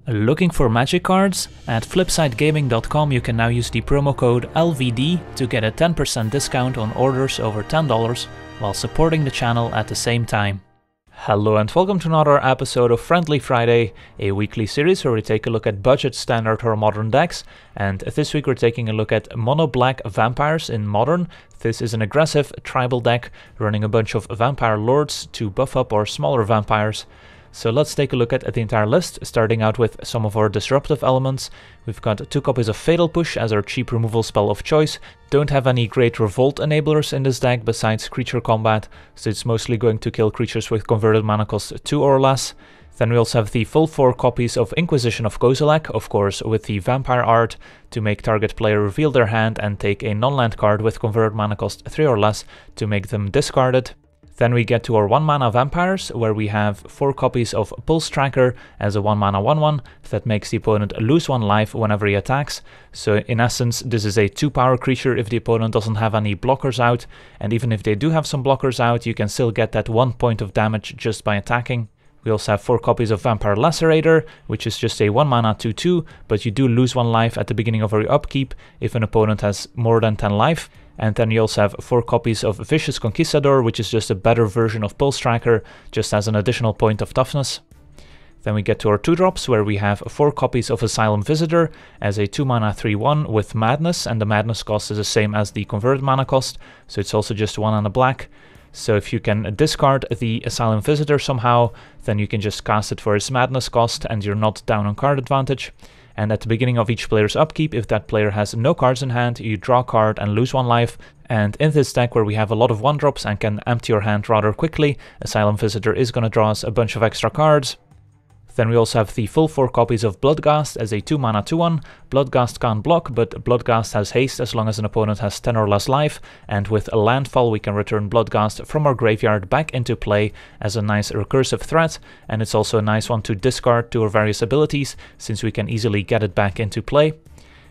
Looking for magic cards? At flipsidegaming.com you can now use the promo code LVD to get a 10% discount on orders over $10 while supporting the channel at the same time. Hello and welcome to another episode of Friendly Friday, a weekly series where we take a look at budget, standard or modern decks, and this week we're taking a look at mono black vampires in modern. This is an aggressive tribal deck running a bunch of vampire lords to buff up our smaller vampires. So let's take a look at the entire list, starting out with some of our disruptive elements. We've got 2 copies of Fatal Push as our cheap removal spell of choice. Don't have any great revolt enablers in this deck besides creature combat, so it's mostly going to kill creatures with converted mana cost 2 or less. Then we also have the full 4 copies of Inquisition of Kozilek, of course with the vampire art, to make target player reveal their hand and take a non-land card with converted mana cost 3 or less to make them discarded. Then we get to our 1 mana vampires, where we have 4 copies of Pulse Tracker as a 1 mana 1/1 that makes the opponent lose 1 life whenever he attacks. So in essence this is a 2 power creature if the opponent doesn't have any blockers out, and even if they do have some blockers out you can still get that 1 point of damage just by attacking. We also have 4 copies of Vampire Lacerator, which is just a 1 mana 2/2, but you do lose 1 life at the beginning of your upkeep if an opponent has more than 10 life. And then you also have 4 copies of Vicious Conquistador, which is just a better version of Pulse Tracker, just as an additional point of toughness. Then we get to our 2-drops, where we have 4 copies of Asylum Visitor as a 2 mana 3/1 with Madness, and the Madness cost is the same as the converted mana cost, so it's also just 1 and a black. So if you can discard the Asylum Visitor somehow, then you can just cast it for its Madness cost and you're not down on card advantage. And at the beginning of each player's upkeep, if that player has no cards in hand, you draw a card and lose 1 life. And in this deck, where we have a lot of 1-drops and can empty your hand rather quickly, Asylum Visitor is going to draw us a bunch of extra cards. Then we also have the full 4 copies of Bloodghast as a 2 mana 2/1. Bloodghast can't block, but Bloodghast has haste as long as an opponent has 10 or less life, and with a landfall we can return Bloodghast from our graveyard back into play as a nice recursive threat, and it's also a nice one to discard to our various abilities, since we can easily get it back into play.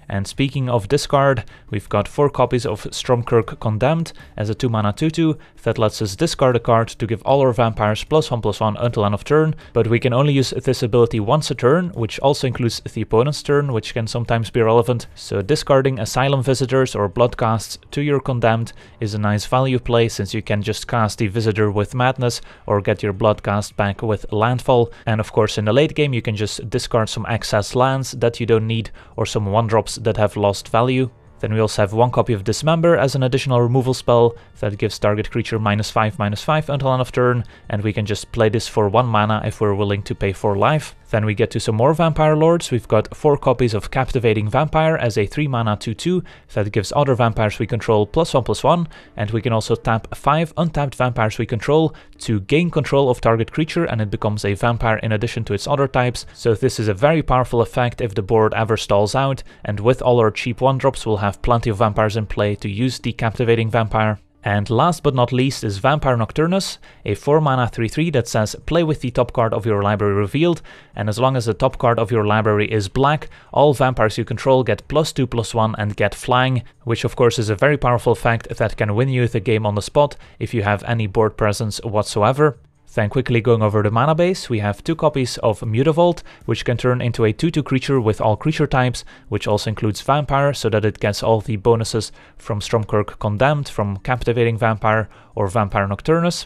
And speaking of discard, we've got 4 copies of Stromkirk Condemned as a 2 mana 2/2 that lets us discard a card to give all our vampires +1/+1 until end of turn, but we can only use this ability once a turn, which also includes the opponent's turn, which can sometimes be relevant. So discarding Asylum Visitors or Bloodghasts to your Condemned is a nice value play, since you can just cast the Visitor with Madness or get your Bloodghast back with Landfall. And of course in the late game you can just discard some excess lands that you don't need, or some 1-drops that have lost value. Then we also have 1 copy of Dismember as an additional removal spell that gives target creature -5/-5 until end of turn, and we can just play this for 1 mana if we're willing to pay 4 life. Then we get to some more Vampire Lords. We've got 4 copies of Captivating Vampire as a 3 mana 2/2 that gives other vampires we control +1/+1, and we can also tap 5 untapped vampires we control to gain control of target creature, and it becomes a vampire in addition to its other types. So this is a very powerful effect if the board ever stalls out, and with all our cheap 1-drops we'll have plenty of vampires in play to use the Captivating Vampire. And last but not least is Vampire Nocturnus, a 4 mana 3/3 that says play with the top card of your library revealed, and as long as the top card of your library is black, all vampires you control get +2/+1 and get flying, which of course is a very powerful effect that can win you the game on the spot if you have any board presence whatsoever. Then quickly going over the mana base, we have 2 copies of Mutavault, which can turn into a 2/2 creature with all creature types, which also includes Vampire, so that it gets all the bonuses from Stromkirk Condemned, from Captivating Vampire or Vampire Nocturnus.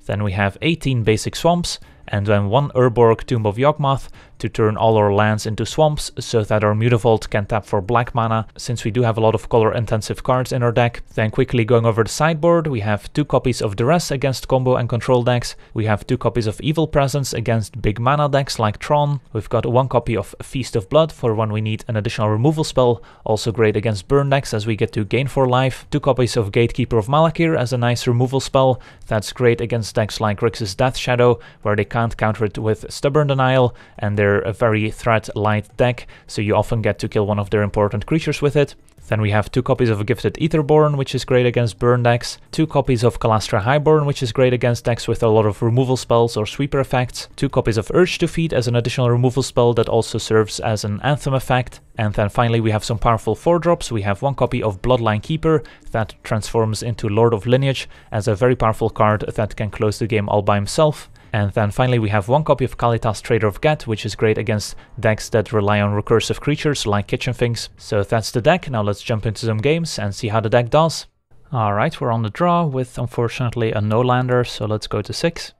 Then we have 18 basic swamps, and then 1 Urborg Tomb of Yawgmoth to turn all our lands into swamps, so that our Mutavault can tap for black mana, since we do have a lot of color intensive cards in our deck. Then quickly going over the sideboard, we have 2 copies of Duress against combo and control decks. We have 2 copies of Evil Presence against big mana decks like Tron. We've got 1 copy of Feast of Blood for when we need an additional removal spell, also great against burn decks as we get to gain 4 life. 2 copies of Gatekeeper of Malakir as a nice removal spell that's great against decks like Grixis Death Shadow, where they can't counter it with Stubborn Denial, and they're a very threat light deck, so you often get to kill one of their important creatures with it. Then we have 2 copies of Gifted Aetherborn, which is great against burn decks, 2 copies of Kalastria Highborn, which is great against decks with a lot of removal spells or sweeper effects, 2 copies of Urge to Feed as an additional removal spell that also serves as an Anthem effect, and then finally we have some powerful 4-drops. We have 1 copy of Bloodline Keeper that transforms into Lord of Lineage as a very powerful card that can close the game all by himself. And then finally we have 1 copy of Kalitas, Traitor of Ghet, which is great against decks that rely on recursive creatures like Kitchen Things. So that's the deck. Now let's jump into some games and see how the deck does. Alright, we're on the draw with unfortunately a no-lander, so let's go to 6.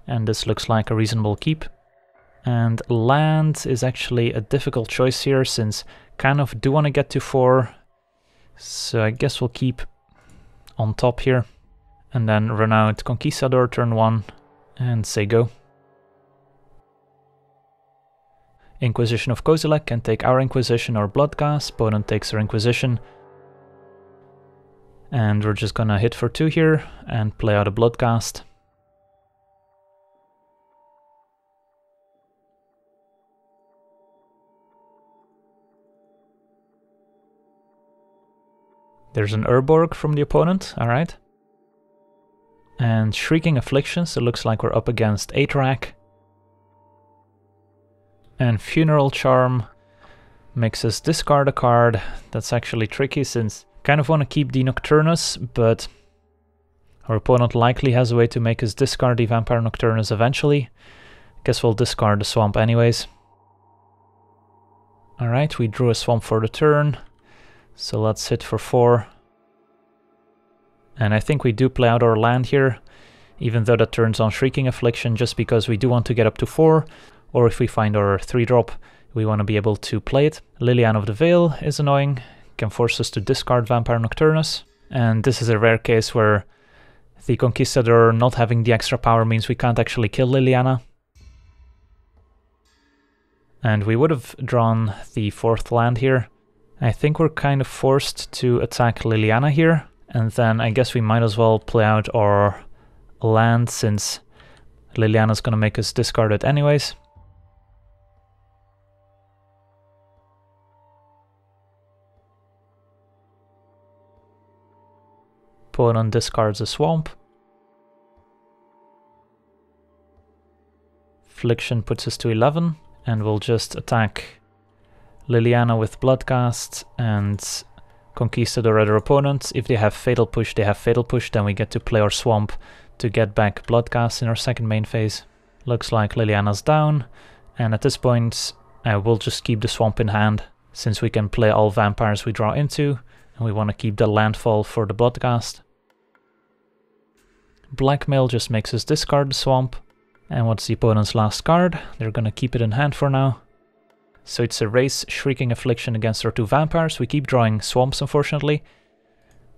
And this looks like a reasonable keep. And land is actually a difficult choice here, since kind of do want to get to 4. So I guess we'll keep on top here. And then run out Conquistador turn 1 and say go. Inquisition of Kozilek can take our Inquisition or Bloodghast. Opponent takes our Inquisition. And we're just gonna hit for 2 here and play out a Bloodghast. There's an Urborg from the opponent, alright. And Shrieking Affliction, so it looks like we're up against Atrak. And Funeral Charm makes us discard a card. That's actually tricky, since kind of want to keep the Nocturnus, but our opponent likely has a way to make us discard the Vampire Nocturnus eventually. Guess we'll discard the Swamp anyways. Alright, we drew a Swamp for the turn, so let's hit for 4. And I think we do play out our land here, even though that turns on Shrieking Affliction, just because we do want to get up to 4, or if we find our 3-drop, we want to be able to play it. Liliana of the Veil is annoying, can force us to discard Vampire Nocturnus, and this is a rare case where the Conquistador not having the extra power means we can't actually kill Liliana. And we would have drawn the 4th land here. I think we're kind of forced to attack Liliana here, and then I guess we might as well play out our land, since Liliana's gonna make us discard it anyways. Opponent discards a Swamp. Affliction puts us to 11, and we'll just attack Liliana with Bloodghast and Conquistador other opponents. If they have Fatal Push, they have Fatal Push, then we get to play our Swamp to get back Bloodghast in our second main phase. Looks like Liliana's down, and at this point I will just keep the Swamp in hand, since we can play all vampires we draw into, and we want to keep the landfall for the Bloodghast. Blackmail just makes us discard the Swamp. And what's the opponent's last card? They're gonna keep it in hand for now. So it's a race Shrieking Affliction against our 2 vampires. We keep drawing Swamps, unfortunately.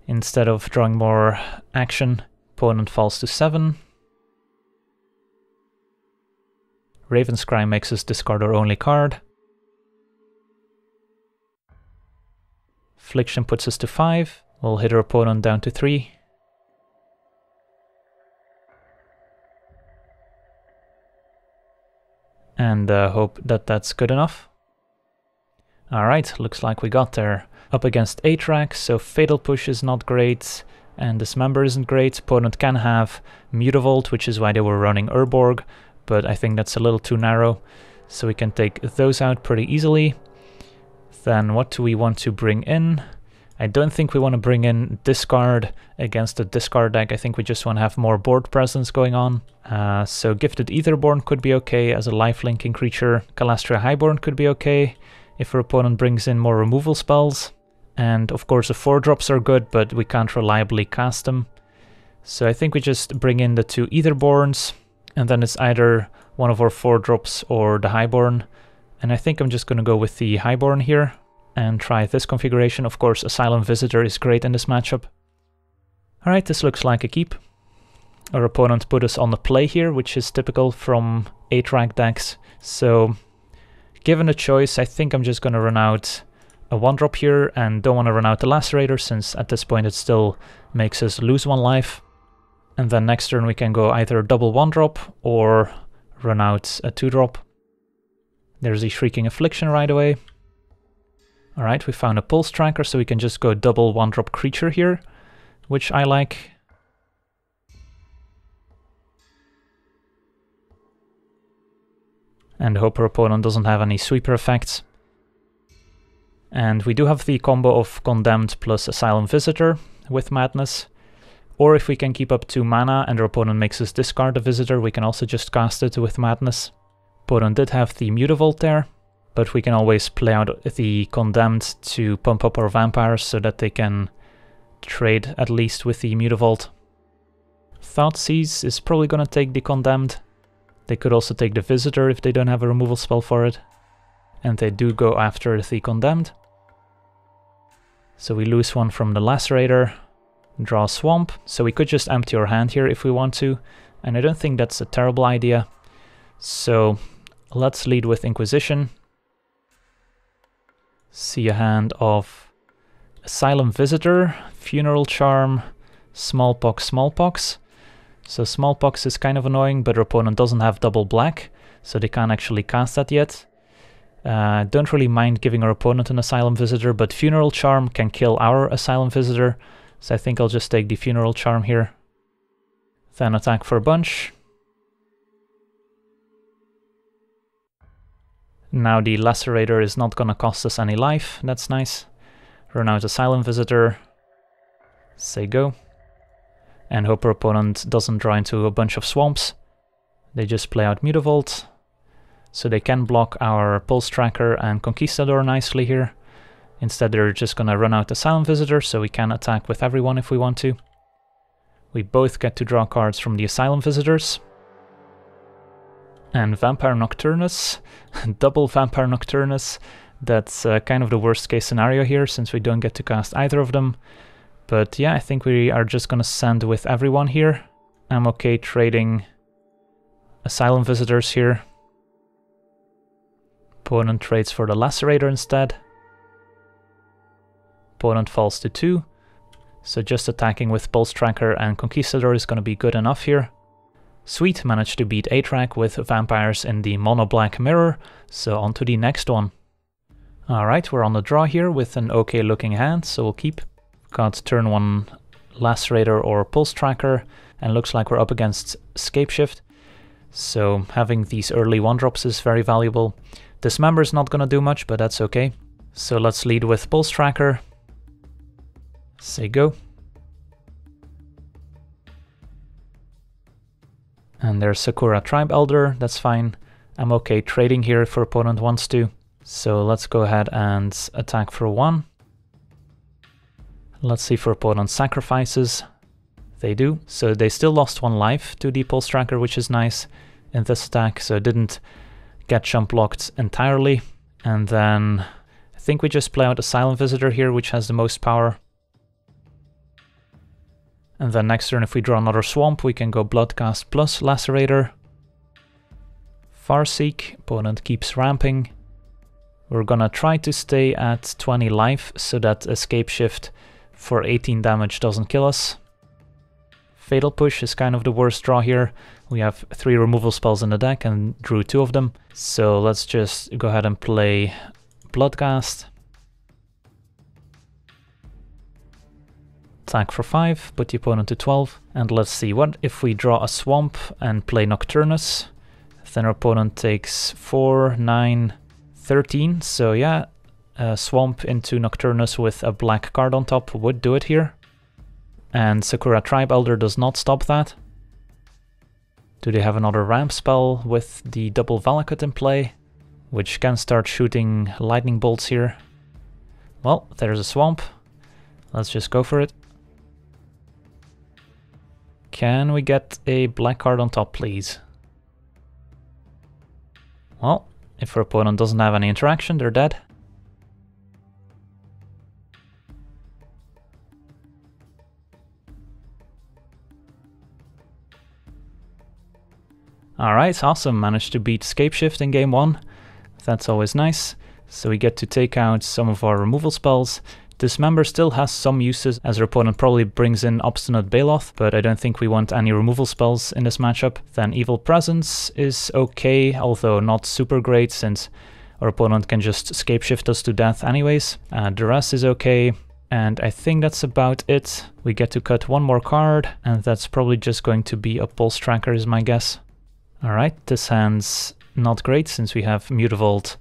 Instead of drawing more action, opponent falls to 7. Ravenscry makes us discard our only card. Affliction puts us to 5. We'll hit our opponent down to 3. And hope that that's good enough. Alright, looks like we got there. Up against Atrak, so Fatal Push is not great, and Dismember isn't great. Opponent can have Mutavault, which is why they were running Urborg, but I think that's a little too narrow, so we can take those out pretty easily. Then what do we want to bring in? I don't think we want to bring in discard against a discard deck. I think we just want to have more board presence going on. So Gifted Aetherborn could be okay as a life-linking creature. Kalastria Highborn could be okay if our opponent brings in more removal spells. And of course the 4-drops are good, but we can't reliably cast them. So I think we just bring in the 2 Aetherborns, and then it's either one of our 4-drops or the Highborn. And I think I'm just going to go with the Highborn here and try this configuration. Of course, Asylum Visitor is great in this matchup. Alright, this looks like a keep. Our opponent put us on the play here, which is typical from Atrak decks. So, given a choice, I think I'm just going to run out a 1-drop here, and don't want to run out the Lacerator, since at this point it still makes us lose 1 life. And then next turn we can go either double 1-drop or run out a 2-drop. There's a Shrieking Affliction right away. Alright, we found a Pulse Tracker, so we can just go double 1-drop creature here, which I like. And hope our opponent doesn't have any sweeper effects. And we do have the combo of Condemned plus Asylum Visitor with Madness. Or if we can keep up 2 mana and our opponent makes us discard a visitor, we can also just cast it with Madness. Opponent did have the Mutavault there, but we can always play out the Condemned to pump up our vampires so that they can trade at least with the Mutavault. Thoughtseize is probably going to take the Condemned. They could also take the Visitor if they don't have a removal spell for it. And they do go after the Condemned. So we lose one from the Lacerator. Draw a Swamp. So we could just empty our hand here if we want to. And I don't think that's a terrible idea. So let's lead with Inquisition. See a hand of Asylum Visitor, Funeral Charm, Smallpox, Smallpox. So Smallpox is kind of annoying, but our opponent doesn't have double black, so they can't actually cast that yet. Don't really mind giving our opponent an Asylum Visitor, but Funeral Charm can kill our Asylum Visitor, so I think I'll just take the Funeral Charm here. Then attack for a bunch. Now the Lacerator is not gonna cost us any life, that's nice. Run out Asylum Visitor. Say go. And hope our opponent doesn't draw into a bunch of swamps. They just play out Mutavault. So they can block our Pulse Tracker and Conquistador nicely here. Instead they're just gonna run out Asylum Visitor, so we can attack with everyone if we want to. We both get to draw cards from the Asylum Visitors. And Vampire Nocturnus, double Vampire Nocturnus. That's kind of the worst case scenario here, since we don't get to cast either of them. But yeah, I think we are just gonna send with everyone here. I'm okay trading Asylum Visitors here. Opponent trades for the Lacerator instead. Opponent falls to 2. So just attacking with Pulse Tracker and Conquistador is gonna be good enough here. Sweet, managed to beat Atrac with vampires in the mono black mirror, so on to the next one. Alright, we're on the draw here with an okay looking hand, so we'll keep. Got turn 1 Lacerator or Pulse Tracker, and looks like we're up against Scapeshift. So having these early 1-drops is very valuable. Dismember is not gonna do much, but that's okay. So let's lead with Pulse Tracker. Say go. And there's Sakura Tribe Elder, that's fine. I'm okay trading here if our opponent wants to. So let's go ahead and attack for 1. Let's see if our opponent sacrifices. They do. So they still lost 1 life to the Pulse Tracker, which is nice in this attack. So it didn't get jump blocked entirely. And then I think we just play out Asylum Visitor here, which has the most power. And then next turn, if we draw another Swamp, we can go Bloodghast plus Lacerator. Farseek, opponent keeps ramping. We're gonna try to stay at 20 life so that Escape Shift for 18 damage doesn't kill us. Fatal Push is kind of the worst draw here. We have 3 removal spells in the deck and drew 2 of them. So let's just go ahead and play Bloodghast. Attack for 5, put the opponent to 12. And let's see, what if we draw a Swamp and play Nocturnus? Then our opponent takes 4, 9, 13. So yeah, a Swamp into Nocturnus with a black card on top would do it here. And Sakura Tribe Elder does not stop that. Do they have another ramp spell with the double Valakut in play, which can start shooting lightning bolts here? Well, there's a Swamp. Let's just go for it. Can we get a black card on top, please? Well, if our opponent doesn't have any interaction, they're dead. Alright, awesome. Managed to beat Scapeshift in game 1. That's always nice. So we get to take out some of our removal spells. Dismember still has some uses, as our opponent probably brings in Obstinate Baloth, but I don't think we want any removal spells in this matchup. Then Evil Presence is okay, although not super great, since our opponent can just Scapeshift us to death anyways. Duress is okay, and I think that's about it. We get to cut 1 more card, and that's probably just going to be a Pulse Tracker is my guess. Alright, this hand's not great, since we have Mutavault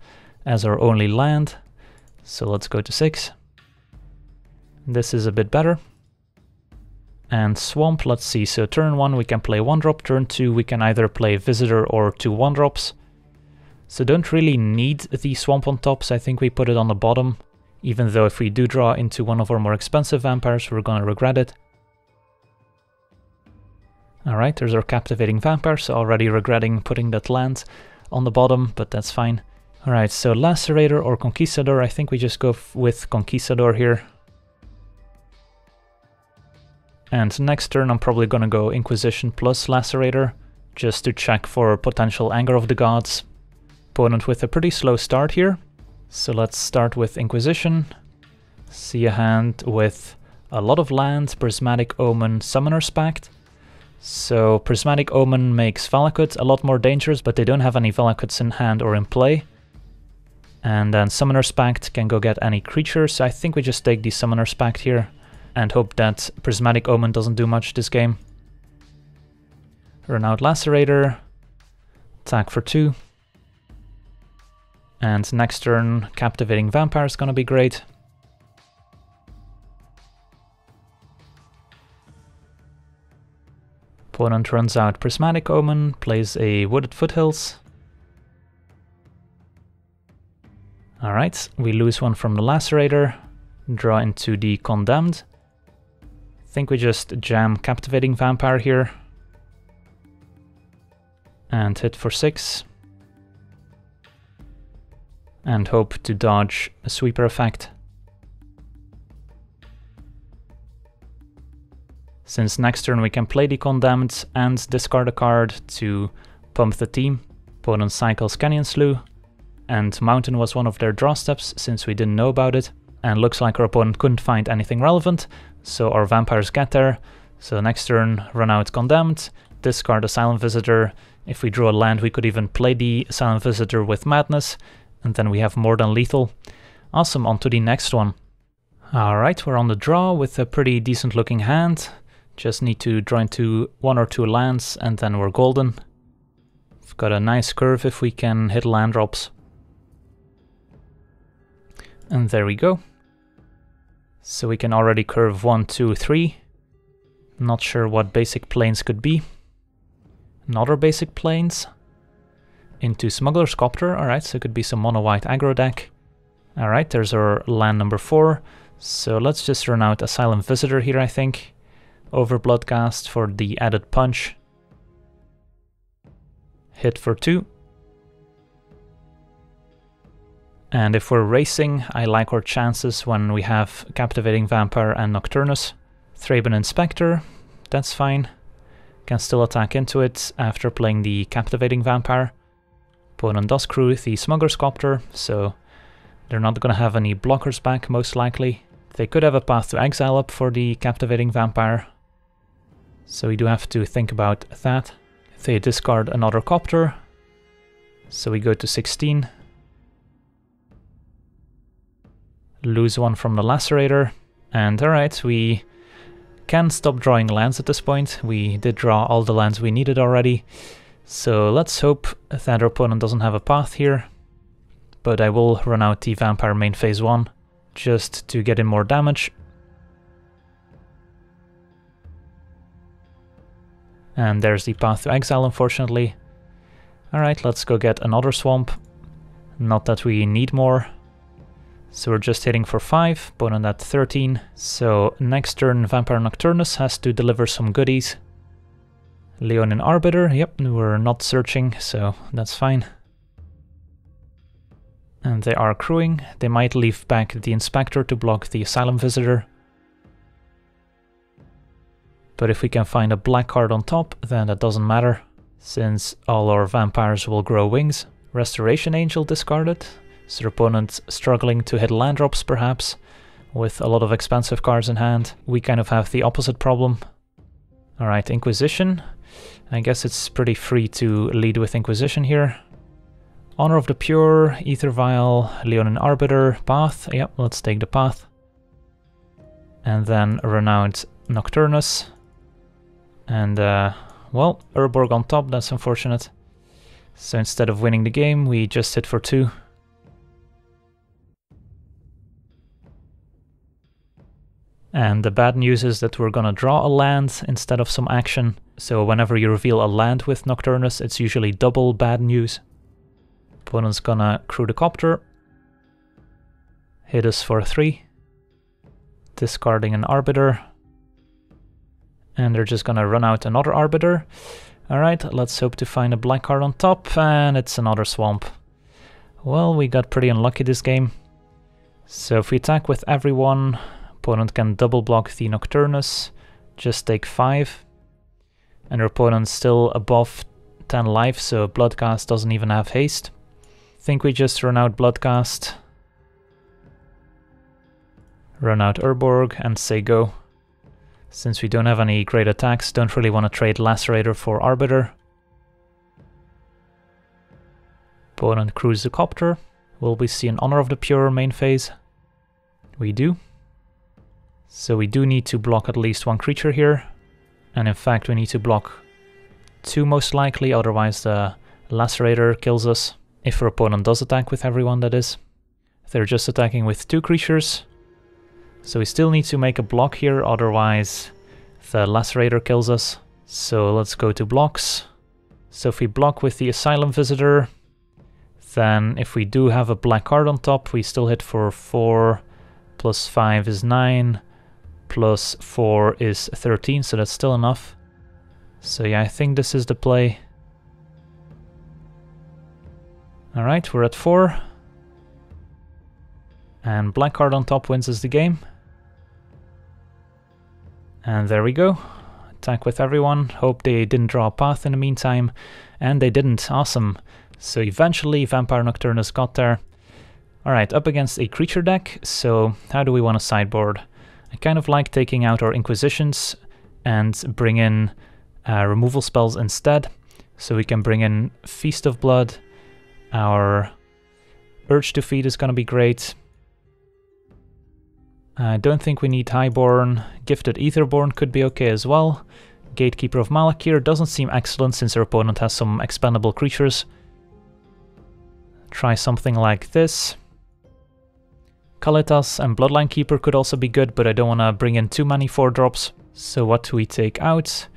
as our only land. So let's go to 6. This is a bit better. And Swamp, let's see, so turn 1 we can play 1-drop, turn 2 we can either play Visitor or 2 1-drops. So don't really need the Swamp on top, so I think we put it on the bottom, even though if we do draw into one of our more expensive vampires, we're gonna regret it. Alright, there's our Captivating Vampire, so already regretting putting that land on the bottom, but that's fine. Alright, so Lacerator or Conquistador, I think we just go with Conquistador here. And next turn I'm probably gonna go Inquisition plus Lacerator, just to check for potential Anger of the Gods. Opponent with a pretty slow start here, so let's start with Inquisition. See a hand with a lot of land, Prismatic Omen, Summoner's Pact. So Prismatic Omen makes Valakut a lot more dangerous, but they don't have any Valakuts in hand or in play. And then Summoner's Pact can go get any creature, so I think we just take the Summoner's Pact here and hope that Prismatic Omen doesn't do much this game. Run out Lacerator, attack for 2. And next turn, Captivating Vampire is gonna be great. Opponent runs out Prismatic Omen, plays a Wooded Foothills. Alright, we lose one from the Lacerator, draw into the Condemned. I think we just jam Captivating Vampire here. And hit for 6. And hope to dodge a sweeper effect. Since next turn we can play the Condemned and discard a card to pump the team. Opponent cycles Canyon Slough, and Mountain was one of their draw steps since we didn't know about it. And looks like our opponent couldn't find anything relevant, so our vampires get there. So next turn, run out Condemned, discard Asylum Visitor. If we draw a land, we could even play the Asylum Visitor with Madness, and then we have more than lethal. Awesome, on to the next one. Alright, we're on the draw with a pretty decent looking hand. Just need to draw into 1 or 2 lands, and then we're golden. We've got a nice curve if we can hit land drops. And there we go. So we can already curve 1, 2, 3. Not sure what basic planes could be. Another basic planes. Into Smuggler's Copter, alright, so it could be some mono-white aggro deck. Alright, there's our land number 4. So let's just run out Asylum Visitor here, I think. Over Bloodghast for the added punch. Hit for 2. And if we're racing, I like our chances when we have Captivating Vampire and Nocturnus. Thraben Inspector, that's fine. Can still attack into it after playing the Captivating Vampire. Opponent does crew the Smuggler's Copter, so they're not going to have any blockers back, most likely. They could have a Path to Exile up for the Captivating Vampire, so we do have to think about that. They discard another Copter, so we go to 16. Lose one from the Lacerator, and alright, we can stop drawing lands at this point. We did draw all the lands we needed already, so let's hope that our opponent doesn't have a path here. But I will run out the Vampire main phase 1, just to get in more damage. And there's the Path to Exile, unfortunately. Alright, let's go get another Swamp. Not that we need more. So we're just hitting for 5, opponent at 13. So next turn Vampire Nocturnus has to deliver some goodies. Leonin Arbiter, yep, we're not searching, so that's fine. And they are crewing. They might leave back the Inspector to block the Asylum Visitor. But if we can find a black card on top, then that doesn't matter, since all our vampires will grow wings. Restoration Angel discarded. So their opponent struggling to hit land drops, perhaps, with a lot of expensive cards in hand. We kind of have the opposite problem. Alright, Inquisition. I guess it's pretty free to lead with Inquisition here. Honor of the Pure, Ether Vial, Leonin Arbiter, Path. Yep, let's take the Path. And then run out Nocturnus. And, well, Urborg on top, that's unfortunate. So instead of winning the game, we just hit for 2. And the bad news is that we're gonna draw a land instead of some action. So whenever you reveal a land with Nocturnus, it's usually double bad news. Opponent's gonna crew the Copter. Hit us for 3. Discarding an Arbiter. And they're just gonna run out another Arbiter. Alright, let's hope to find a black card on top, and it's another Swamp. Well, we got pretty unlucky this game. So if we attack with everyone, opponent can double block the Nocturnus, just take 5. And our opponent's still above 10 life, so Bloodghast doesn't even have haste. I think we just run out Bloodghast, run out Urborg, and say go. Since we don't have any great attacks, don't really want to trade Lacerator for Arbiter. Opponent crews the Copter. Will we see an Honor of the Pure main phase? We do. So we do need to block at least one creature here. And in fact we need to block 2 most likely, otherwise the Lacerator kills us. If our opponent does attack with everyone, that is. They're just attacking with 2 creatures. So we still need to make a block here, otherwise the Lacerator kills us. So let's go to blocks. So if we block with the Asylum Visitor, then if we do have a black card on top, we still hit for 4, plus 5 is 9, plus 4 is 13, so that's still enough. So yeah, I think this is the play. Alright, we're at 4. And black card on top wins us the game. And there we go. Attack with everyone. Hope they didn't draw a path in the meantime. And they didn't. Awesome. So eventually Vampire Nocturnus got there. Alright, up against a creature deck. So how do we want to sideboard? I kind of like taking out our Inquisitions and bring in removal spells instead. So we can bring in Feast of Blood. Our Urge to Feed is going to be great. I don't think we need Highborn. Gifted Aetherborn could be okay as well. Gatekeeper of Malakir doesn't seem excellent since our opponent has some expendable creatures. Try something like this. Kalitas and Bloodline Keeper could also be good, but I don't want to bring in too many 4-drops. So what do we take out?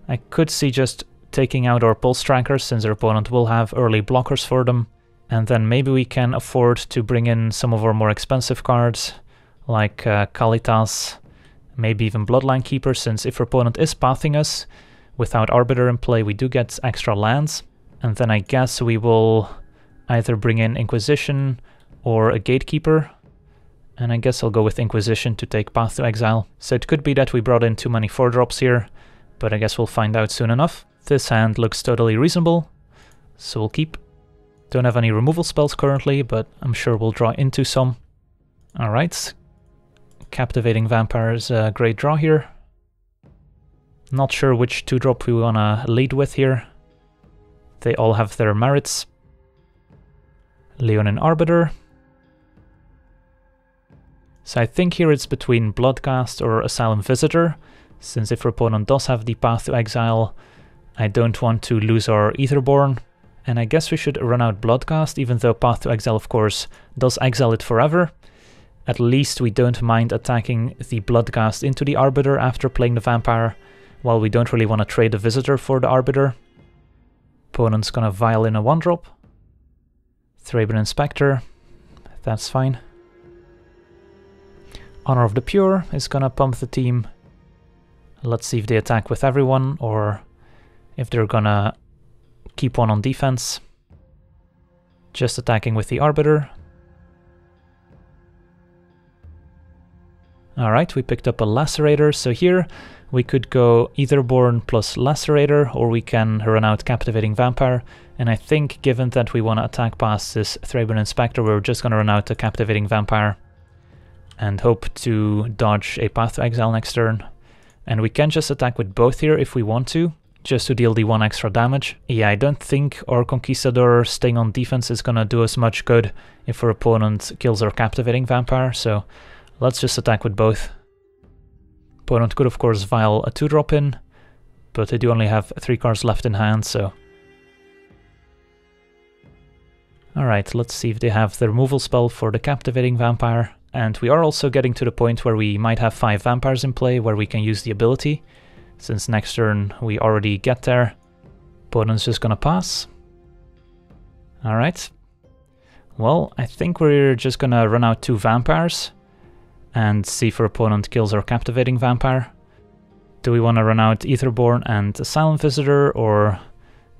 I could see just taking out our Pulse Trackers since our opponent will have early blockers for them. And then maybe we can afford to bring in some of our more expensive cards, like Kalitas, maybe even Bloodline Keeper, since if our opponent is pathing us, without Arbiter in play we do get extra lands. And then I guess we will either bring in Inquisition or a Gatekeeper. And I guess I'll go with Inquisition to take Path to Exile. So it could be that we brought in too many 4-drops here, but I guess we'll find out soon enough. This hand looks totally reasonable, so we'll keep. Don't have any removal spells currently, but I'm sure we'll draw into some. Alright. Captivating Vampire is a great draw here. Not sure which 2-drop we wanna lead with here. They all have their merits. Leonin Arbiter. So I think here it's between Bloodghast or Asylum Visitor, since if our opponent does have the Path to Exile, I don't want to lose our Aetherborn. And I guess we should run out Bloodghast, even though Path to Exile of course does exile it forever. At least we don't mind attacking the Bloodghast into the Arbiter after playing the Vampire, while we don't really want to trade the Visitor for the Arbiter. Opponent's gonna vial in a 1-drop. Thraben Inspector, that's fine. Honor of the Pure is gonna pump the team. Let's see if they attack with everyone, or if they're gonna keep one on defense. Just attacking with the Arbiter. Alright, we picked up a Lacerator, so here we could go Aetherborn plus Lacerator, or we can run out Captivating Vampire. And I think, given that we want to attack past this Thraben Inspector, we're just going to run out a Captivating Vampire and hope to dodge a Path to Exile next turn. And we can just attack with both here if we want to, just to deal the 1 extra damage. Yeah, I don't think our Conquistador staying on defense is going to do us much good if our opponent kills our Captivating Vampire, so let's just attack with both. Opponent could of course vial a 2-drop in, but they do only have 3 cards left in hand, so... Alright, let's see if they have the removal spell for the Captivating Vampire. And we are also getting to the point where we might have 5 vampires in play where we can use the ability. Since next turn we already get there. Opponent's just gonna pass. Alright. Well, I think we're just gonna run out 2 vampires and see if our opponent kills our Captivating Vampire. Do we want to run out Aetherborn and Asylum Visitor, or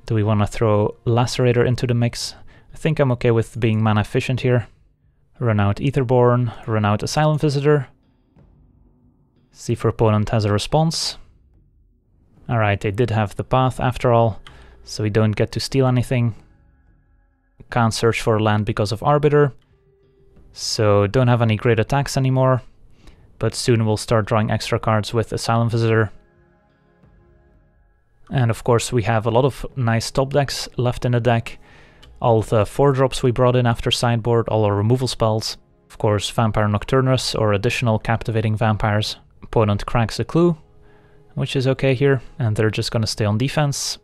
do we want to throw Lacerator into the mix? I think I'm okay with being mana efficient here. Run out Aetherborn, run out Asylum Visitor. See if our opponent has a response. Alright, they did have the path after all, so we don't get to steal anything. Can't search for land because of Arbiter, so don't have any great attacks anymore, but soon we'll start drawing extra cards with Asylum Visitor. And of course we have a lot of nice top decks left in the deck. All the 4-drops we brought in after Sideboard, all our removal spells. Of course Vampire Nocturnus or additional Captivating Vampires. Opponent cracks a clue, which is okay here, and they're just gonna stay on defense.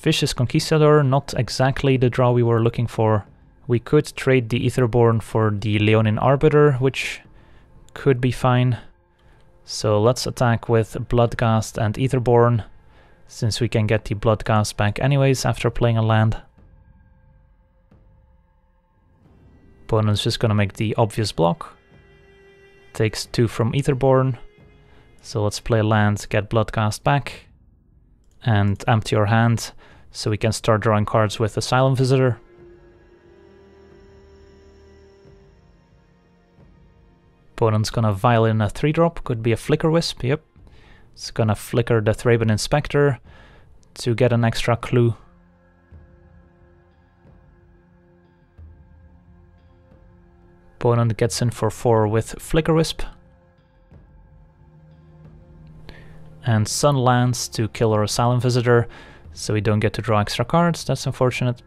Vicious Conquistador, not exactly the draw we were looking for. We could trade the Aetherborn for the Leonin Arbiter, which could be fine. So let's attack with Bloodghast and Aetherborn, since we can get the Bloodghast back anyways after playing a land. Opponent's just gonna make the obvious block. Takes 2 from Aetherborn. So let's play land, get Bloodghast back, and empty our hand, so we can start drawing cards with Asylum Visitor. Opponent's gonna violin a 3-drop, could be a Flicker Wisp, yep. It's gonna flicker the Thraben Inspector to get an extra clue. Opponent gets in for 4 with Flicker Wisp. And Sun lands to kill our Asylum Visitor, so we don't get to draw extra cards, that's unfortunate.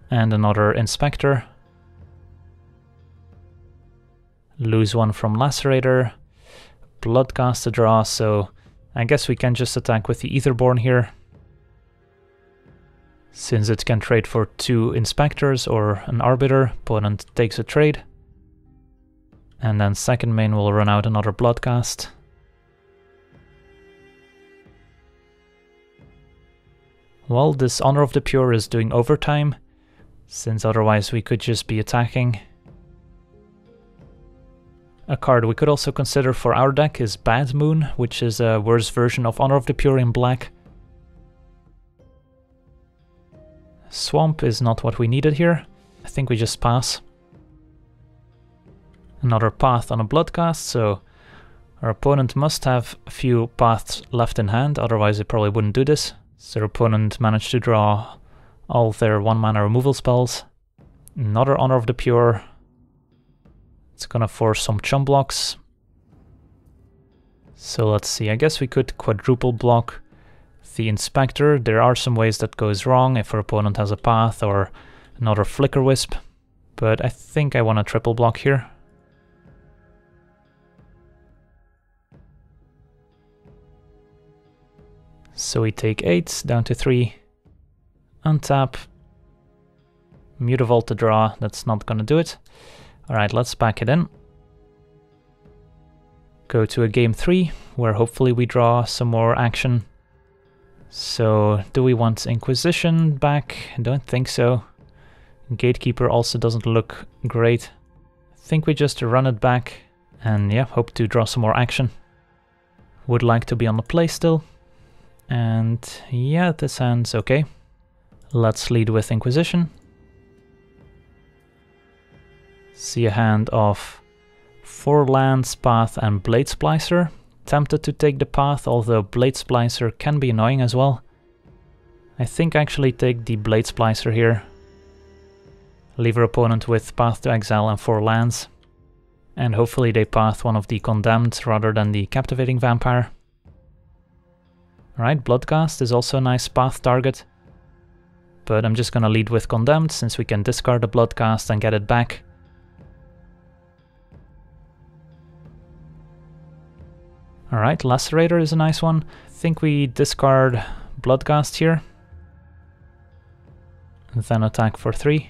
And another Inspector. Lose 1 from Lacerator. Bloodghast to draw, so I guess we can just attack with the Aetherborn here. Since it can trade for 2 Inspectors or an Arbiter, opponent takes a trade. And then second main will run out another Bloodghast. Well, this Honor of the Pure is doing overtime, since otherwise we could just be attacking. A card we could also consider for our deck is Bad Moon, which is a worse version of Honor of the Pure in black. Swamp is not what we needed here. I think we just pass. Another path on a Bloodghast, so our opponent must have a few paths left in hand, otherwise they probably wouldn't do this. So our opponent managed to draw all their 1-mana removal spells. Another Honor of the Pure. It's gonna force some chump blocks. So let's see, I guess we could quadruple block the Inspector. There are some ways that goes wrong if our opponent has a path or another Flicker Wisp, but I think I want to triple block here. So we take 8 down to 3, untap, Mutavault to draw, that's not gonna do it. Alright, let's back it in. Go to a game 3, where hopefully we draw some more action. So, do we want Inquisition back? I don't think so. Gatekeeper also doesn't look great. I think we just run it back, and yeah, hope to draw some more action. Would like to be on the play still. And yeah, this hand's okay. Let's lead with Inquisition. See a hand of 4 lands, path, and Blade Splicer. Tempted to take the path, although Blade Splicer can be annoying as well. I think I actually take the Blade Splicer here. Leave our opponent with Path to Exile and 4 lands. And hopefully they path one of the Condemned rather than the Captivating Vampire. Alright, Bloodghast is also a nice path target. But I'm just gonna lead with Condemned, since we can discard the Bloodghast and get it back. Alright, Lacerator is a nice one. I think we discard Bloodghast here. And then attack for 3.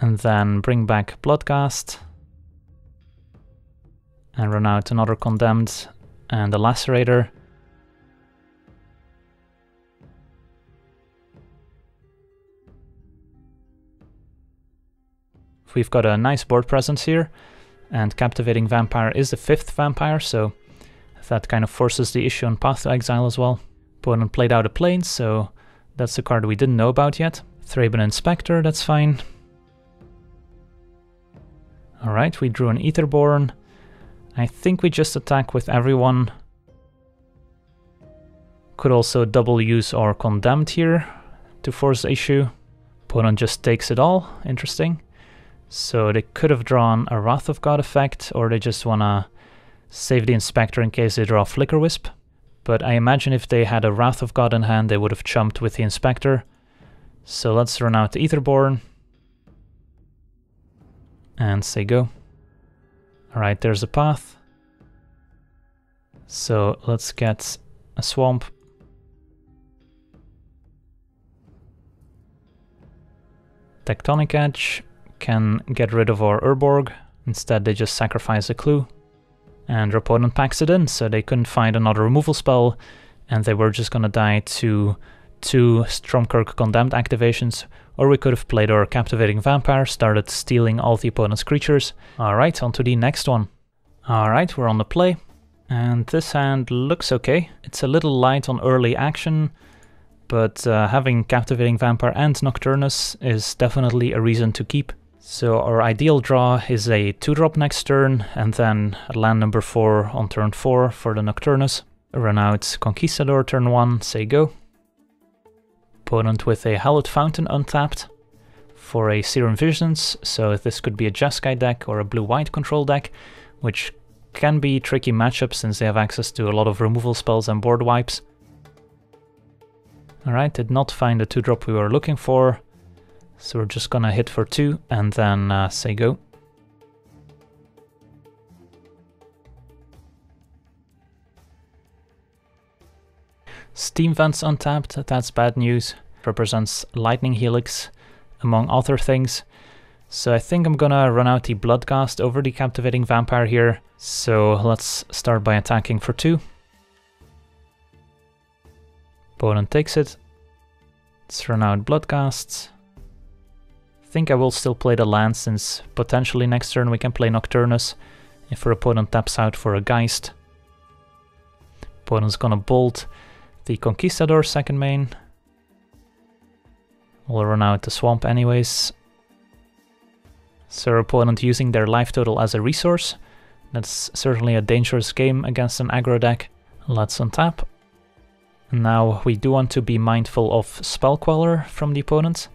And then bring back Bloodghast. And run out another Condemned and a Lacerator. We've got a nice board presence here, and Captivating Vampire is the 5th vampire, so that kind of forces the issue on Path to Exile as well. Opponent played out a Plains, so that's the card we didn't know about yet. Thraben Inspector, that's fine. Alright, we drew an Aetherborn. I think we just attack with everyone. Could also double use our Condemned here to force the issue. Opponent just takes it all, interesting. So they could have drawn a Wrath of God effect, or they just wanna save the Inspector in case they draw Flicker Wisp. But I imagine if they had a Wrath of God in hand, they would have chumped with the Inspector. So let's run out the Aetherborn. And say go. Alright, there's a path. So let's get a swamp. Tectonic Edge can get rid of our Urborg. Instead they just sacrifice a clue. And their opponent packs it in, so they couldn't find another removal spell, and they were just gonna die to 2 Stromkirk Condemned activations, or we could have played our Captivating Vampire, started stealing all the opponent's creatures. Alright, on to the next one. Alright, we're on the play, and this hand looks okay. It's a little light on early action, but having Captivating Vampire and Nocturnus is definitely a reason to keep. So our ideal draw is a 2-drop next turn, and then land number 4 on turn 4 for the Nocturnus. Run out Conquistador turn 1, say go. Opponent with a Hallowed Fountain untapped for a Serum Visions, so this could be a Jeskai deck or a blue-white control deck, which can be tricky matchups since they have access to a lot of removal spells and board wipes. Alright, did not find the 2-drop we were looking for. So we're just gonna hit for 2 and then say go. Steam Vents untapped, that's bad news. Represents Lightning Helix, among other things. So I think I'm gonna run out the Bloodghast over the Captivating Vampire here. So let's start by attacking for 2. Opponent takes it. Let's run out Bloodghasts. I think I will still play the land, since potentially next turn we can play Nocturnus if our opponent taps out for a Geist. Opponent's gonna bolt the Conquistador second main. We'll run out the swamp anyways. So our opponent using their life total as a resource. That's certainly a dangerous game against an aggro deck. Let's untap. Now we do want to be mindful of Spell Queller from the opponent.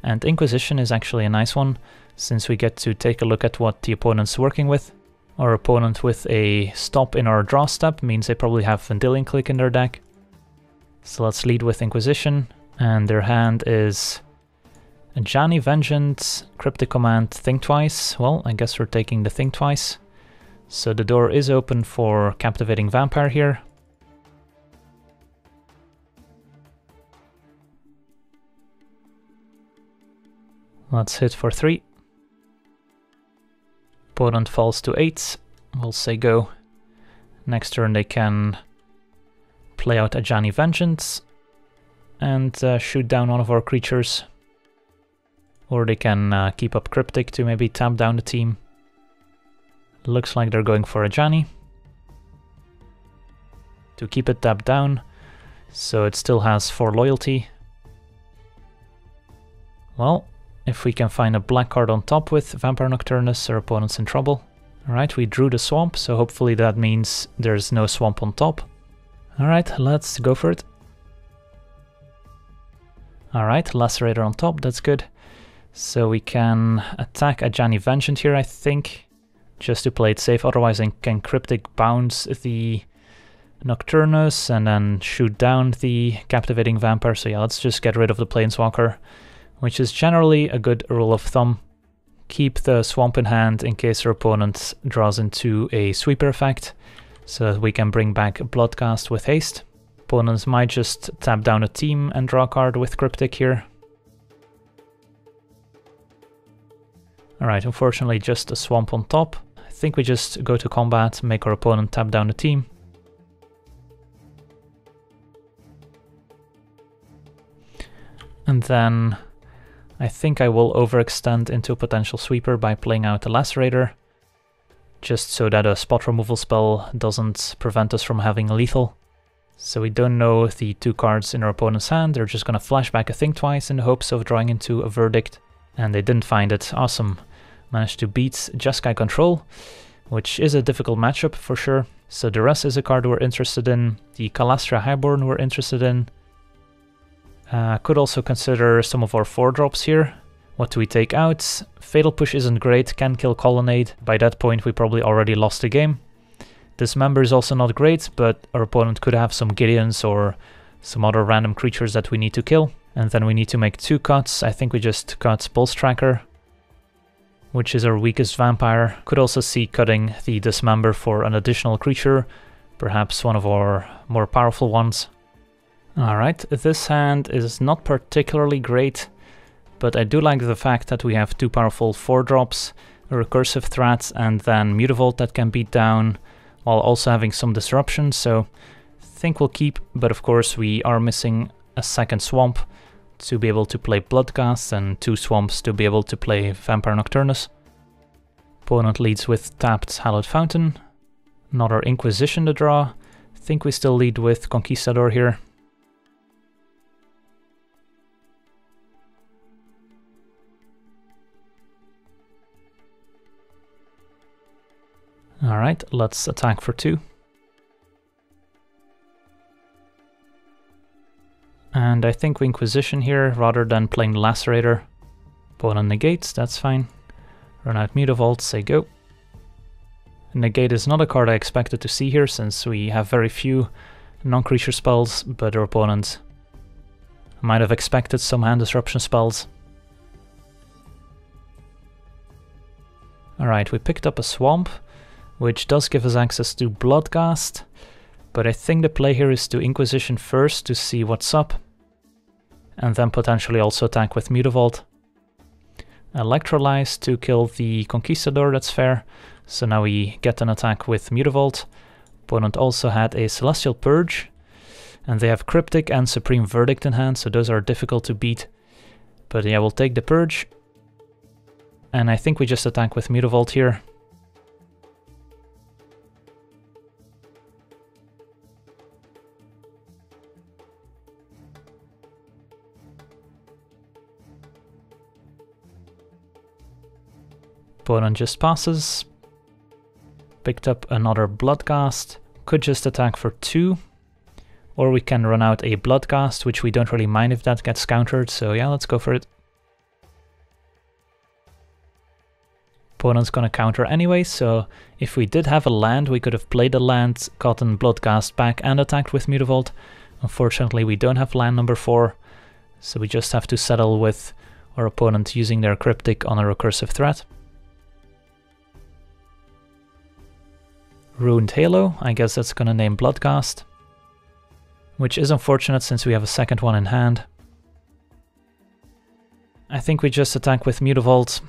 And Inquisition is actually a nice one, since we get to take a look at what the opponent's working with. Our opponent with a stop in our draw step means they probably have Vendilion Clique in their deck. So let's lead with Inquisition, and their hand is Ajani Vengeance, Cryptic Command, Think Twice. Well, I guess we're taking the Think Twice. So the door is open for Captivating Vampire here. Let's hit for 3. Opponent falls to 8. We'll say go. Next turn they can play out Ajani Vengeance and shoot down one of our creatures. Or they can keep up Cryptic to maybe tap down the team. Looks like they're going for Ajani to keep it tapped down, so it still has 4 loyalty. Well, if we can find a black card on top with Vampire Nocturnus, our opponent's in trouble. Alright, we drew the swamp, so hopefully that means there's no swamp on top. Alright, let's go for it. Alright, Lacerator on top, that's good. So we can attack Ajani Vengeance here, I think, just to play it safe, otherwise I can Cryptic bounce the Nocturnus and then shoot down the Captivating Vampire. So yeah, let's just get rid of the Planeswalker, which is generally a good rule of thumb. Keep the swamp in hand in case your opponent draws into a sweeper effect, so that we can bring back Bloodghast with haste. Opponents might just tap down a team and draw a card with Cryptic here. Alright, unfortunately just a swamp on top. I think we just go to combat, make our opponent tap down the team. And then I think I will overextend into a potential sweeper by playing out a Lacerator, just so that a spot removal spell doesn't prevent us from having lethal. So we don't know the 2 cards in our opponent's hand, they're just gonna flash back a thing twice in the hopes of drawing into a Verdict, and they didn't find it. Awesome. Managed to beat Jeskai Control, which is a difficult matchup for sure. So Duress is a card we're interested in, the Kalastria Highborn we're interested in. Could also consider some of our 4-drops here. What do we take out? Fatal Push isn't great, can kill Colonnade. By that point we probably already lost the game. Dismember is also not great, but our opponent could have some Gideons or some other random creatures that we need to kill. And then we need to make 2 cuts. I think we just cut Pulse Tracker, which is our weakest vampire. Could also see cutting the Dismember for an additional creature, perhaps one of our more powerful ones. Alright, this hand is not particularly great, but I do like the fact that we have 2 powerful 4-drops, a recursive threat, and then Mutavault that can beat down, while also having some disruption, so I think we'll keep, but of course we are missing a second swamp to be able to play Bloodghast, and 2 swamps to be able to play Vampire Nocturnus. Opponent leads with tapped Hallowed Fountain, another Inquisition to draw. I think we still lead with Conquistador here. Alright, let's attack for 2. And I think we Inquisition here rather than playing the Lacerator. Opponent negates, that's fine. Run out Mutavault, say go. Negate is not a card I expected to see here since we have very few non-creature spells, but our opponent might have expected some hand disruption spells. Alright, we picked up a swamp, which does give us access to Bloodghast, but I think the play here is to Inquisition first to see what's up, and then potentially also attack with Mutavault. Electrolyze to kill the Conquistador, that's fair, so now we get an attack with Mutavault. Opponent also had a Celestial Purge, and they have Cryptic and Supreme Verdict in hand, so those are difficult to beat. But yeah, we'll take the Purge, and I think we just attack with Mutavault here. Opponent just passes. Picked up another Bloodghast. Could just attack for 2. Or we can run out a Bloodghast, which we don't really mind if that gets countered, so yeah, let's go for it. Opponent's gonna counter anyway, so if we did have a land, we could have played a land, gotten Bloodghast back and attacked with Mutavault. Unfortunately, we don't have land number 4, so we just have to settle with our opponent using their Cryptic on a recursive threat. Ruined Halo, I guess that's gonna name Bloodghast, which is unfortunate since we have a second one in hand. I think we just attack with Mutavault,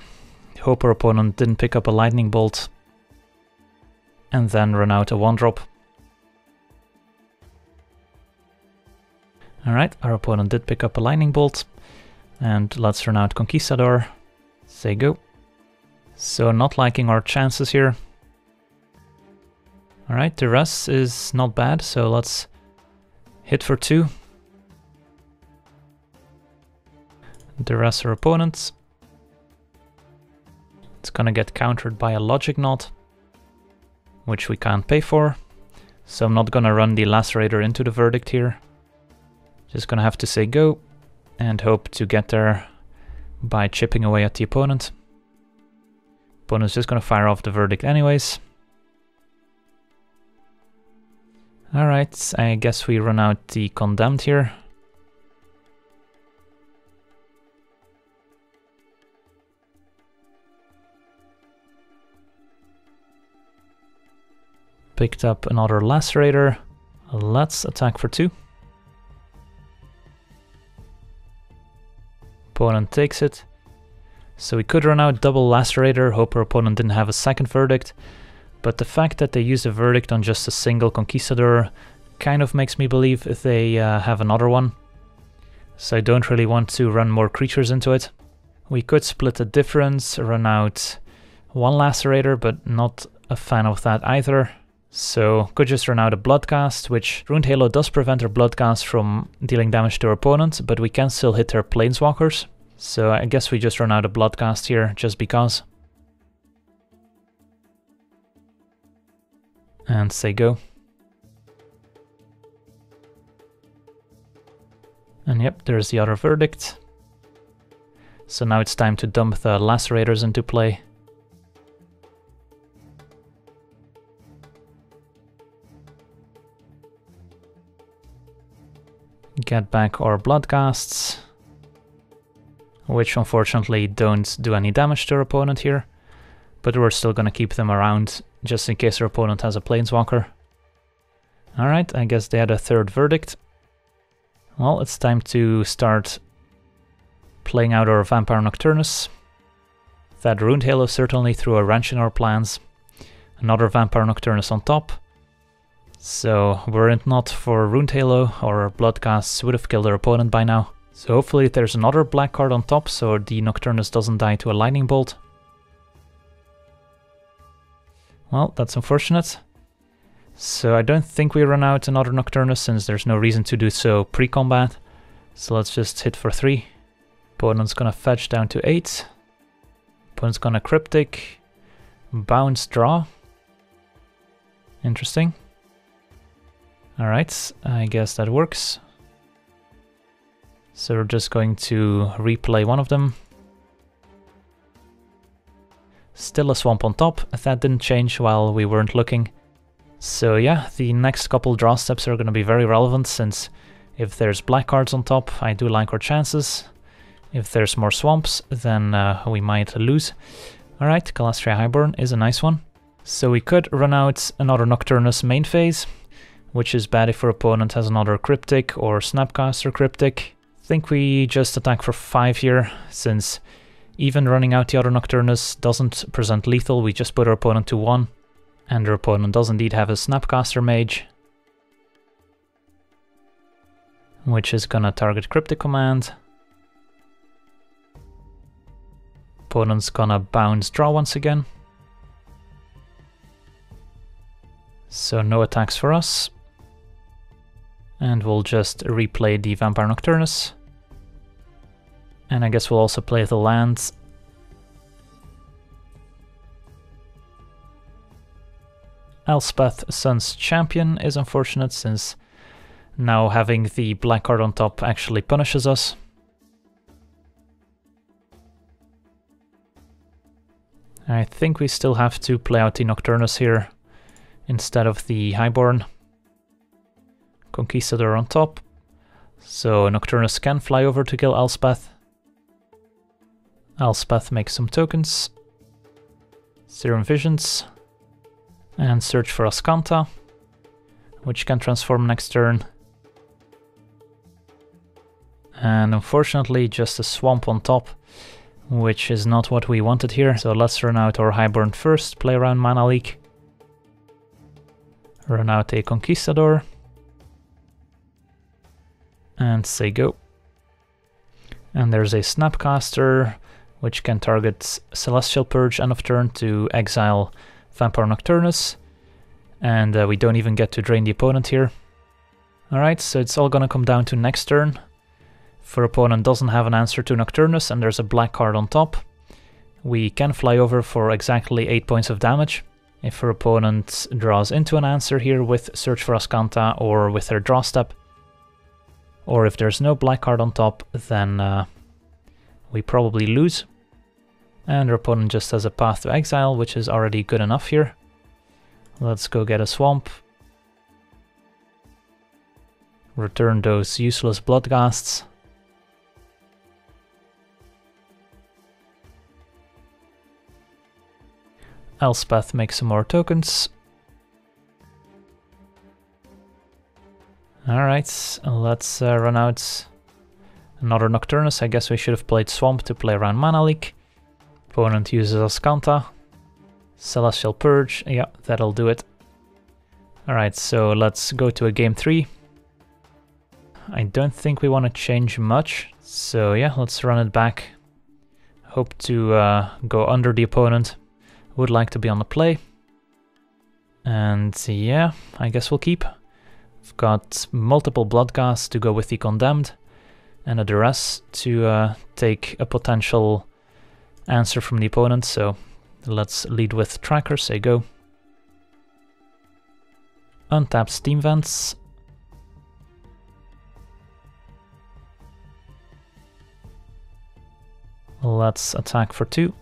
hope our opponent didn't pick up a Lightning Bolt, and then run out a 1-drop. Alright, our opponent did pick up a Lightning Bolt, and let's run out Conquistador, say go. So not liking our chances here. Alright, Duress is not bad, so let's hit for 2. Duress our opponent. It's gonna get countered by a Logic Knot, which we can't pay for. So I'm not gonna run the Lacerator into the Verdict here. Just gonna have to say go, and hope to get there by chipping away at the opponent. Opponent's just gonna fire off the Verdict anyways. Alright, I guess we run out the Condemned here. Picked up another Lacerator. Let's attack for 2. Opponent takes it. So we could run out double Lacerator, hope our opponent didn't have a second Verdict, but the fact that they used a Verdict on just a single Conquistador kind of makes me believe they have another one. So I don't really want to run more creatures into it. We could split the difference, run out one Lacerator, but not a fan of that either. So could just run out a Bloodghast, which Ruined Halo does prevent our Bloodghast from dealing damage to our opponent, but we can still hit their Planeswalkers. So I guess we just run out a Bloodghast here, just because. And say go. And yep, there's the other Verdict. So now it's time to dump the Lacerators into play. Get back our Bloodghasts, which unfortunately don't do any damage to our opponent here, but we're still gonna keep them around just in case our opponent has a Planeswalker. Alright, I guess they had a third Verdict. Well, it's time to start playing out our Vampire Nocturnus. That Ruined Halo certainly threw a wrench in our plans. Another Vampire Nocturnus on top. So were it not for Ruined Halo, our Bloodghasts would have killed our opponent by now. So hopefully there's another black card on top so the Nocturnus doesn't die to a lightning bolt. Well, that's unfortunate. So I don't think we run out another Nocturnus since there's no reason to do so pre-combat. So let's just hit for 3. Opponent's gonna fetch down to 8. Opponent's gonna Cryptic. Bounce, draw. Interesting. Alright, I guess that works. So we're just going to replay one of them. Still a swamp on top. That didn't change while we weren't looking. So yeah, the next couple draw steps are going to be very relevant, since if there's black cards on top, I do like our chances. If there's more swamps, then we might lose. Alright, Kalastria Highborn is a nice one. So we could run out another Nocturnus main phase, which is bad if our opponent has another Cryptic or Snapcaster Cryptic. I think we just attack for 5 here, since even running out the other Nocturnus doesn't present lethal, we just put our opponent to 1. And our opponent does indeed have a Snapcaster Mage, which is gonna target Cryptic Command. Opponent's gonna bounce draw once again. So no attacks for us. And we'll just replay the Vampire Nocturnus. And I guess we'll also play the lands. Elspeth, Sun's Champion, is unfortunate since now having the black card on top actually punishes us. I think we still have to play out the Nocturnus here instead of the Highborn. Conquistador on top, so Nocturnus can fly over to kill Elspeth. Elspeth makes some tokens, Serum Visions, and search for Ascanta, which can transform next turn. And unfortunately just a swamp on top, which is not what we wanted here, so let's run out our Highborn first, play around Mana Leak. Run out a Conquistador. And say go. And there's a Snapcaster, which can target Celestial Purge end of turn to exile Vampire Nocturnus. And we don't even get to drain the opponent here. Alright, so it's all gonna come down to next turn. If our opponent doesn't have an answer to Nocturnus and there's a black card on top, we can fly over for exactly 8 points of damage. If our opponent draws into an answer here with Search for Ascanta or with their draw step, or if there's no black card on top, then we probably lose. And our opponent just has a path to exile, which is already good enough here. Let's go get a swamp. Return those useless Bloodghasts. Elspeth makes some more tokens. Alright, let's run out another Nocturnus. I guess we should have played Swamp to play around Mana Leak. Opponent uses Ascanta. Celestial Purge, yeah, that'll do it. Alright, so let's go to a game 3. I don't think we want to change much, so yeah, let's run it back. Hope to go under the opponent. Would like to be on the play. And yeah, I guess we'll keep. We've got multiple Bloodghast to go with the Condemned, and a Duress to take a potential answer from the opponent, so let's lead with Tracker, say go. Untap Steam Vents. Let's attack for 2.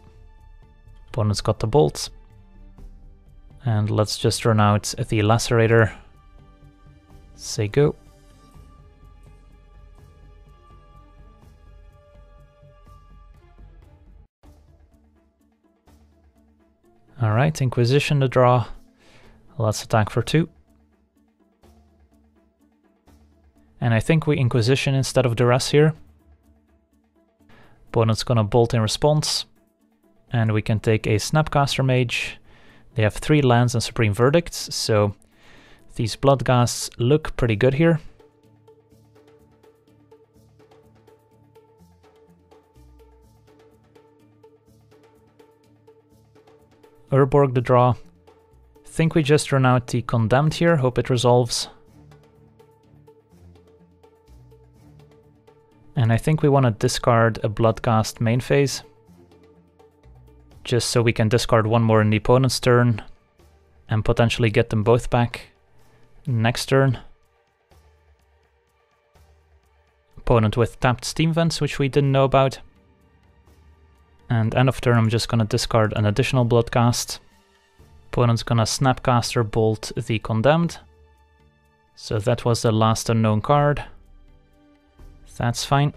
Opponent's got the bolts. And let's just run out the Lacerator. Say go. Alright, Inquisition to draw. Let's attack for 2. And I think we Inquisition instead of Duress here. Opponent's gonna bolt in response. And we can take a Snapcaster Mage. They have 3 lands and Supreme Verdicts, so these Bloodghasts look pretty good here. Urborg the draw. Think we just run out the Condemned here, hope it resolves. And I think we want to discard a Bloodghast main phase. Just so we can discard one more in the opponent's turn and potentially get them both back next turn. Opponent with tapped Steam Vents, which we didn't know about. And end of turn I'm just gonna discard an additional Bloodghast. Opponent's gonna Snapcaster Bolt the Condemned. So that was the last unknown card. That's fine.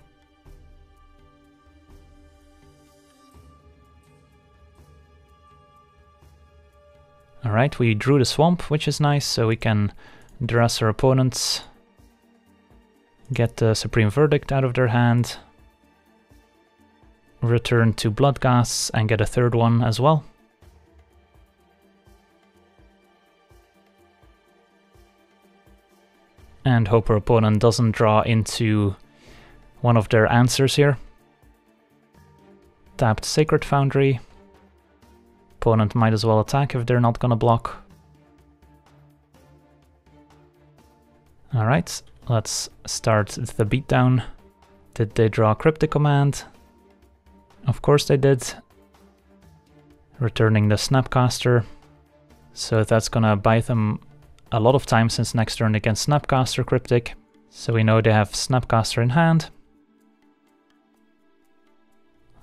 Alright, we drew the Swamp, which is nice, so we can Duress our opponents. Get the Supreme Verdict out of their hand. Return 2 Bloodghasts and get a 3rd one as well. And hope our opponent doesn't draw into one of their answers here. Tapped Sacred Foundry. Opponent might as well attack if they're not gonna block. Alright, let's start the beatdown. Did they draw Cryptic Command? Of course they did. Returning the Snapcaster. So that's gonna buy them a lot of time since next turn they can Snapcaster Cryptic. So we know they have Snapcaster in hand.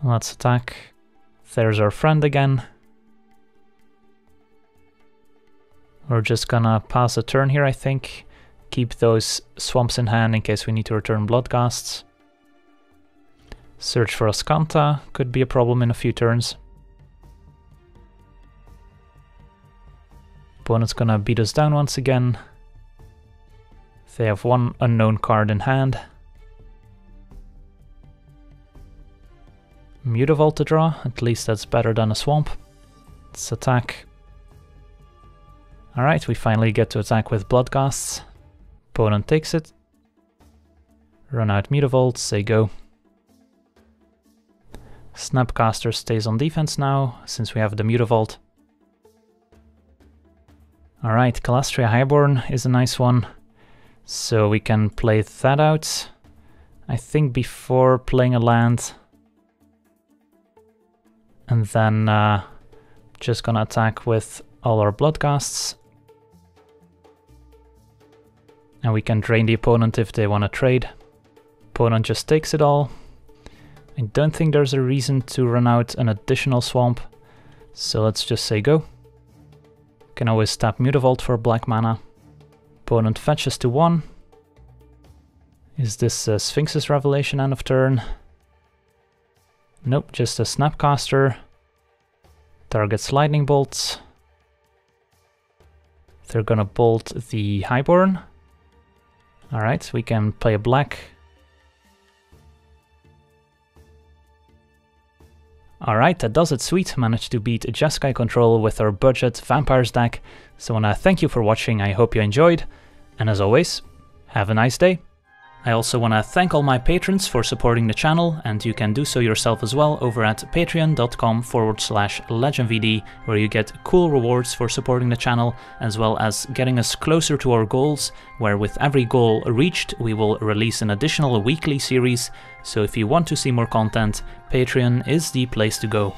Let's attack. There's our friend again. We're just gonna pass a turn here, I think. Keep those swamps in hand in case we need to return Bloodghasts. Search for Ascanta could be a problem in a few turns. Opponent's gonna beat us down once again. They have 1 unknown card in hand. Mutavault to draw, at least that's better than a swamp. Let's attack. Alright, we finally get to attack with Bloodghasts. Opponent takes it. Run out Mutavault, say go. Snapcaster stays on defense now, since we have the Mutavault. Alright, Kalastria Highborn is a nice one. So we can play that out. I think before playing a land. And then just gonna attack with all our Bloodghasts. And we can drain the opponent if they want to trade. Opponent just takes it all. I don't think there's a reason to run out an additional swamp. So let's just say go. Can always tap Mutavault for black mana. Opponent fetches to 1. Is this Sphinx's Revelation end of turn? Nope, just a Snapcaster. Targets lightning bolts. They're gonna bolt the Highborn. Alright, we can play a black. Alright, that does it, sweet. Managed to beat Jeskai Control with our budget Vampires deck. So I wanna thank you for watching, I hope you enjoyed. And as always, have a nice day. I also want to thank all my patrons for supporting the channel, and you can do so yourself as well over at patreon.com/LegenVD, where you get cool rewards for supporting the channel, as well as getting us closer to our goals, where with every goal reached, we will release an additional weekly series. So if you want to see more content, Patreon is the place to go.